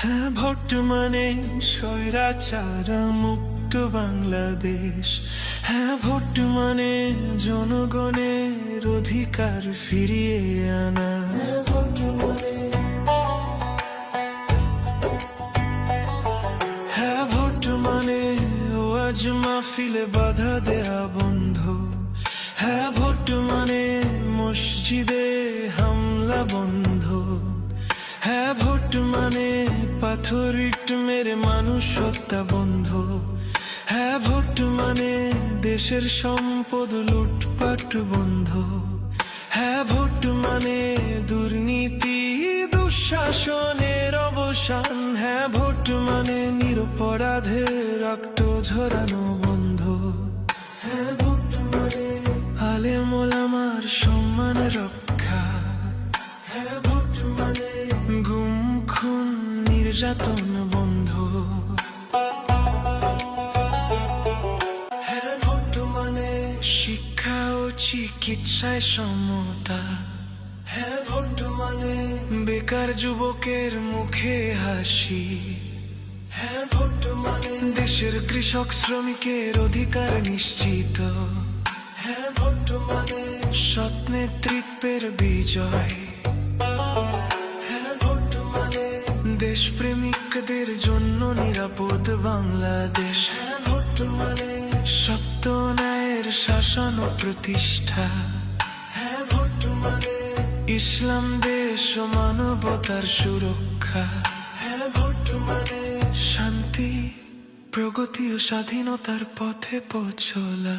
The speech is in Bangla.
হ্যাঁ, ভোট মানে স্বৈরাচার মুক্ত বাংলাদেশ। হ্যাঁ, ভোট মানে জনগণের অধিকার ফিরিয়ে আনা। হ্যাঁ, ভোট মানে ওয়াজ মাহফিলে বাধা দেয়া বন্ধ। হ্যাঁ, ভোট মানে মসজিদে হামলা বন্ধ। হ্যাঁ, ভোট মানে পাথর ইট মেরে মানুষ হত্যা বন্ধ। হ্যাঁ, ভোট মানে দেশের সম্পদ লুটপাট বন্ধ। হ্যাঁ, ভোট মানে দুর্নীতি দুঃশাসনের অবসান। হ্যাঁ, ভোট মানে নিরপরাধের রক্ত ঝরানো বন্ধ। হ্যাঁ, ভোট মানে আলেম ওলামার সম্মান রক্ষা। হ্যাঁ, ভোট মানে গুম খুন নির্যাতন বন্ধ। হ্যাঁ, ভোট মানে শিক্ষা ও চিকিৎসায় সমতা। হ্যাঁ, ভোট মানে বেকার যুবকের মুখে হাসি। হ্যাঁ, ভোট মানে দেশের কৃষক শ্রমিকের অধিকার নিশ্চিত। হ্যাঁ, ভোট মানে সৎ নেতৃত্বের বিজয়। হ্যাঁ, ভোট মানে দেশপ্রেমিকদের জন্য নিরাপদ বাংলাদেশ। হ্যাঁ, ভোট মানে সত্য ন্যায়ের শাসন ও প্রতিষ্ঠা। হ্যাঁ, ভোট মানে ইসলাম দেশ ও মানবতার সুরক্ষা। হ্যাঁ, ভোট মানে শান্তি প্রগতি ও স্বাধীনতার পথে পৌঁছলা।